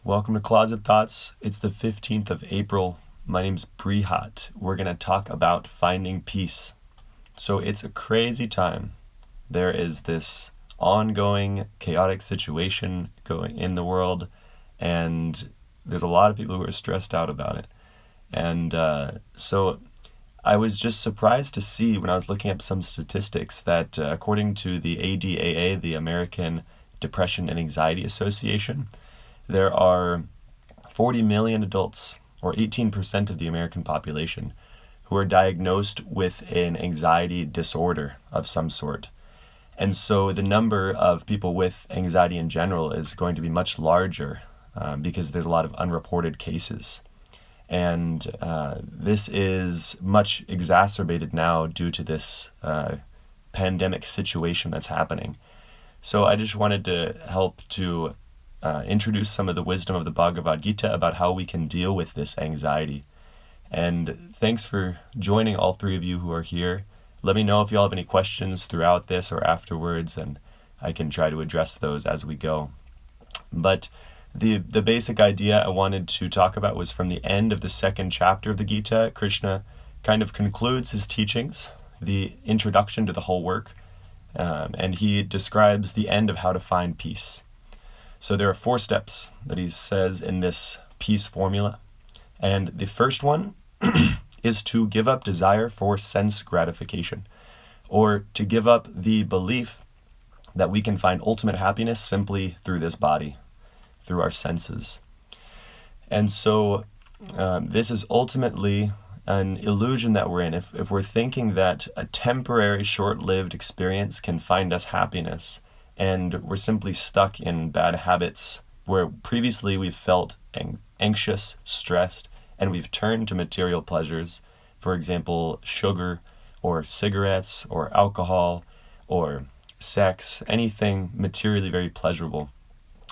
Welcome to Closet Thoughts. It's the 15th of April. My name's Brihat. We're going to talk about finding peace. So it's a crazy time. There is this ongoing chaotic situation going in the world, and there's a lot of people who are stressed out about it. And so I was just surprised to see when I was looking up some statistics that according to the ADAA, the American Depression and Anxiety Association, there are 40 million adults, or 18% of the American population, who are diagnosed with an anxiety disorder of some sort. And so the number of people with anxiety in general is going to be much larger because there's a lot of unreported cases. And this is much exacerbated now due to this pandemic situation that's happening. So I just wanted to help to introduce some of the wisdom of the Bhagavad Gita about how we can deal with this anxiety. And thanks for joining, all three of you who are here. Let me know if you all have any questions throughout this or afterwards, and I can try to address those as we go. But the basic idea I wanted to talk about was from the end of the second chapter of the Gita. Krishna kind of concludes his teachings, the introduction to the whole work, and he describes the end of how to find peace. So there are 4 steps that he says in this peace formula. And the first one is to give up desire for sense gratification, or to give up the belief that we can find ultimate happiness simply through this body, through our senses. And so this is ultimately an illusion that we're in. If we're thinking that a temporary, short-lived experience can find us happiness, and we're simply stuck in bad habits where previously we've felt anxious, stressed, and we've turned to material pleasures, for example, sugar or cigarettes or alcohol or sex, anything materially very pleasurable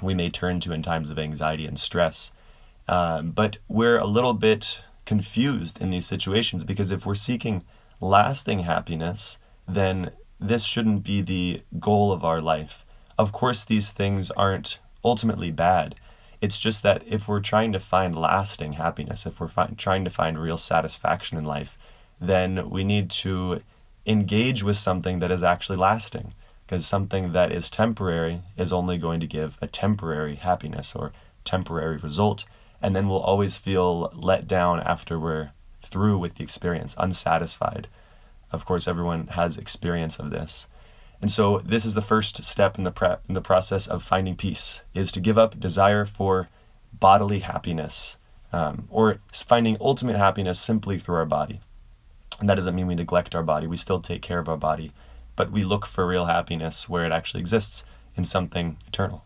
we may turn to in times of anxiety and stress. But we're a little bit confused in these situations, because if we're seeking lasting happiness, then this shouldn't be the goal of our life. Of course, these things aren't ultimately bad. It's just that if we're trying to find lasting happiness, if we're trying to find real satisfaction in life, then we need to engage with something that is actually lasting, because something that is temporary is only going to give a temporary happiness or temporary result, and then we'll always feel let down after we're through with the experience, unsatisfied. Of course, everyone has experience of this. And so this is the first step in the process of finding peace, is to give up desire for bodily happiness, or finding ultimate happiness simply through our body. And that doesn't mean we neglect our body. We still take care of our body, but we look for real happiness where it actually exists, in something eternal.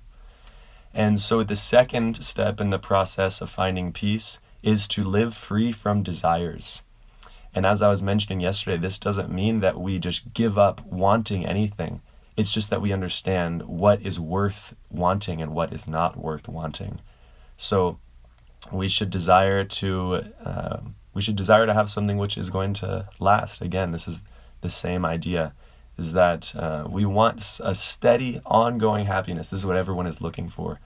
And so the second step in the process of finding peace is to live free from desires. And as I was mentioning yesterday, this doesn't mean that we just give up wanting anything. It's just that we understand what is worth wanting and what is not worth wanting. So we should desire to have something which is going to last. Again, this is the same idea, is that we want a steady, ongoing happiness. This is what everyone is looking for.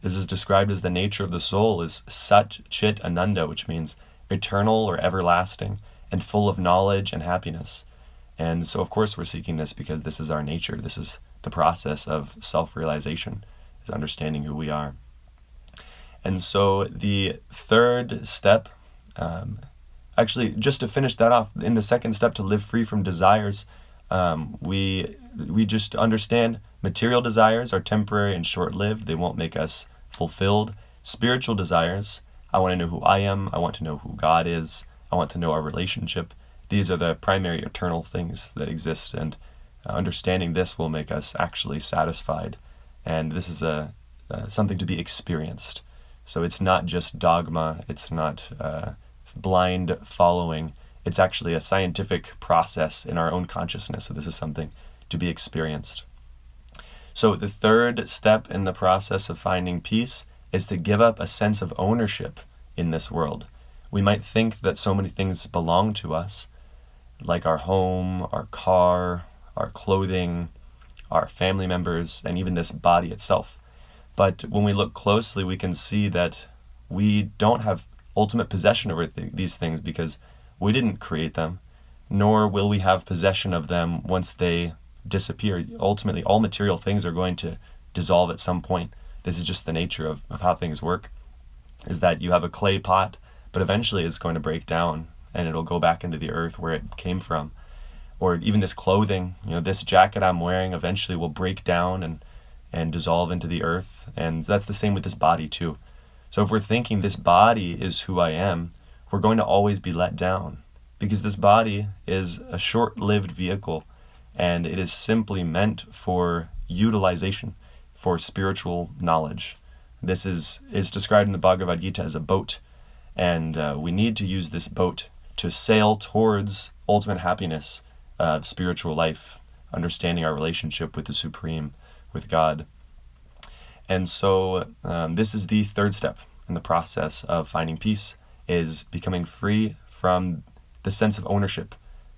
This is described as the nature of the soul is Sat Chit Ananda, which means eternal or everlasting, and full of knowledge and happiness. And so, of course, we're seeking this because this is our nature. This is the process of self-realization, is understanding who we are. And so the third step, actually, just to finish that off, in the second step, to live free from desires, we just understand material desires are temporary and short-lived. They won't make us fulfilled. Spiritual desires, I want to know who I am. I want to know who God is. I want to know our relationship. These are the primary eternal things that exist, and understanding this will make us actually satisfied. And this is something to be experienced. So it's not just dogma. It's not blind following. It's actually a scientific process in our own consciousness. So this is something to be experienced. So the third step in the process of finding peace is to give up a sense of ownership in this world. We might think that so many things belong to us, like our home, our car, our clothing, our family members, and even this body itself. But when we look closely, we can see that we don't have ultimate possession over these things because we didn't create them, nor will we have possession of them once they disappear. Ultimately, all material things are going to dissolve at some point. This is just the nature of how things work, is that you have a clay pot, but eventually it's going to break down and it'll go back into the earth where it came from. Or even this clothing, this jacket I'm wearing eventually will break down and dissolve into the earth. And that's the same with this body too. So if we're thinking this body is who I am, we're going to always be let down, because this body is a short-lived vehicle and it is simply meant for utilization, for spiritual knowledge. This is described in the Bhagavad Gita as a boat, and we need to use this boat to sail towards ultimate happiness of spiritual life, understanding our relationship with the Supreme, with God. And so this is the third step in the process of finding peace, is becoming free from the sense of ownership.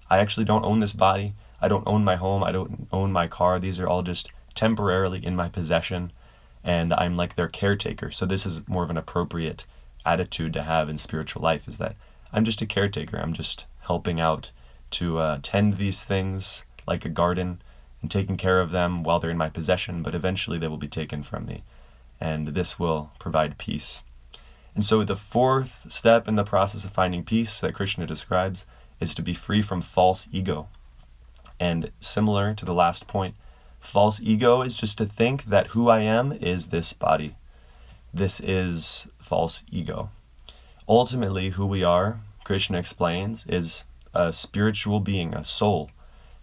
I actually don't own this body. I don't own my home. I don't own my car. These are all just temporarily in my possession, and I'm like their caretaker. So this is more of an appropriate attitude to have in spiritual life, is that I'm just a caretaker. I'm just helping out to tend these things like a garden and taking care of them while they're in my possession, but eventually they will be taken from me, and this will provide peace. And so the fourth step in the process of finding peace that Krishna describes is to be free from false ego. And similar to the last point, false ego is just to think that who I am is this body. This is false ego. Ultimately, who we are, Krishna explains, is a spiritual being, a soul.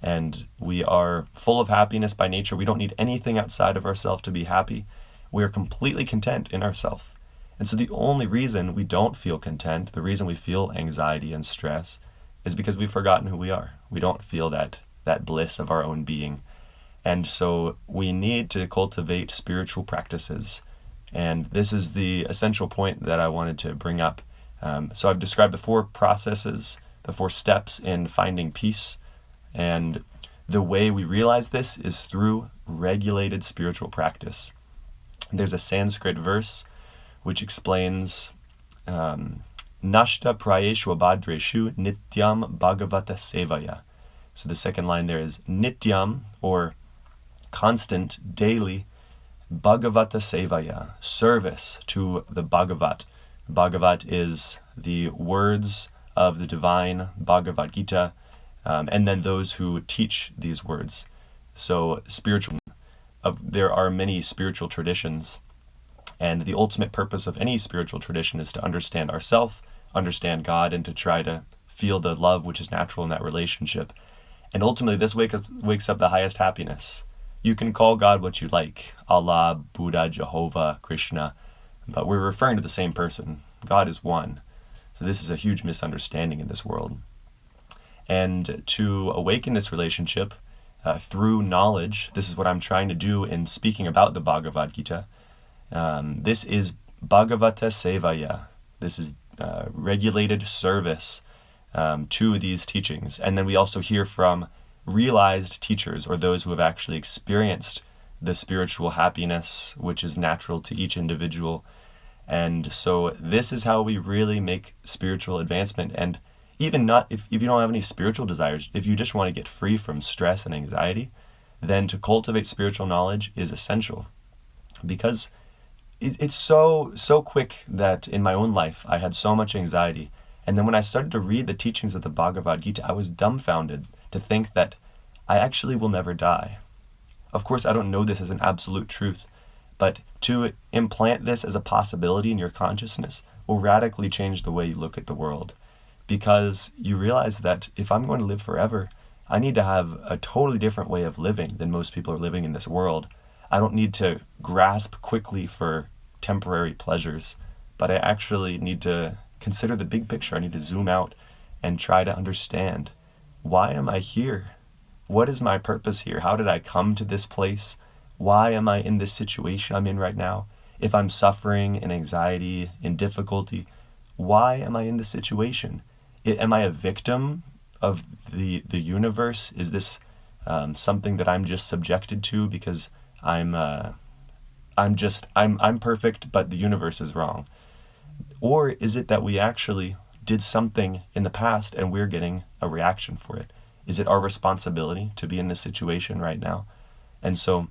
And we are full of happiness by nature. We don't need anything outside of ourselves to be happy. We are completely content in ourselves. And so the only reason we don't feel content, the reason we feel anxiety and stress, is because we've forgotten who we are. We don't feel that bliss of our own being. And so we need to cultivate spiritual practices. And this is the essential point that I wanted to bring up. So I've described the four processes, the four steps in finding peace. And the way we realize this is through regulated spiritual practice. There's a Sanskrit verse which explains Nashta prayeshu abhadreshu nityam bhagavata sevaya. So the second line there is nityam, or constant, daily, bhagavata sevaya, service to the Bhagavat. Bhagavat is the words of the divine Bhagavad Gita, and then those who teach these words. So there are many spiritual traditions, and the ultimate purpose of any spiritual tradition is to understand ourselves, understand God, and to try to feel the love which is natural in that relationship. And ultimately, this wakes up the highest happiness. You can call God what you like, Allah, Buddha, Jehovah, Krishna, but we're referring to the same person. God is one. So this is a huge misunderstanding in this world. And to awaken this relationship through knowledge, this is what I'm trying to do in speaking about the Bhagavad Gita. This is Bhagavata Sevaya. This is regulated service to these teachings. And then we also hear from realized teachers, or those who have actually experienced the spiritual happiness which is natural to each individual. And so this is how we really make spiritual advancement. And even not if you don't have any spiritual desires, if you just want to get free from stress and anxiety, then to cultivate spiritual knowledge is essential. Because it's so quick that in my own life I had so much anxiety. And then when I started to read the teachings of the Bhagavad Gita, I was dumbfounded to think that I actually will never die. Of course, I don't know this as an absolute truth, but to implant this as a possibility in your consciousness will radically change the way you look at the world. Because you realize that if I'm going to live forever, I need to have a totally different way of living than most people are living in this world. I don't need to grasp quickly for temporary pleasures, but I actually need to consider the big picture. I need to zoom out and try to understand, why am I here? What is my purpose here? How did I come to this place? Why am I in this situation I'm in right now? If I'm suffering in anxiety, in difficulty, why am I in this situation? Am I a victim of the universe? Is this something that I'm just subjected to because I'm I'm perfect, but the universe is wrong? Or is it that we actually did something in the past and we're getting a reaction for it? Is it our responsibility to be in this situation right now? And so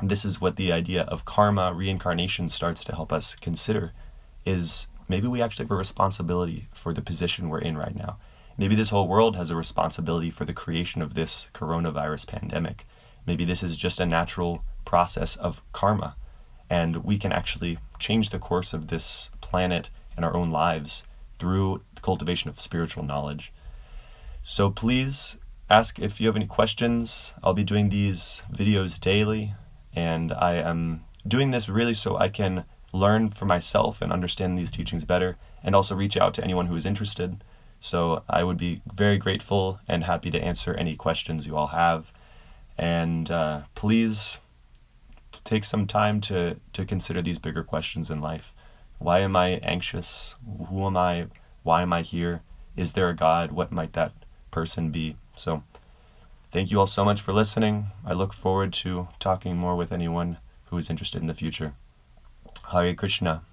this is what the idea of karma, reincarnation, starts to help us consider, is maybe we actually have a responsibility for the position we're in right now. Maybe this whole world has a responsibility for the creation of this coronavirus pandemic. Maybe this is just a natural process of karma, and we can actually change the course of this planet and our own lives through the cultivation of spiritual knowledge. So please ask if you have any questions. I'll be doing these videos daily, and I am doing this really so I can learn for myself and understand these teachings better, and also reach out to anyone who is interested. So I would be very grateful and happy to answer any questions you all have. And please take some time to consider these bigger questions in life. Why am I anxious? Who am I? Why am I here? Is there a God? What might that person be? So thank you all so much for listening. I look forward to talking more with anyone who is interested in the future. Hare Krishna.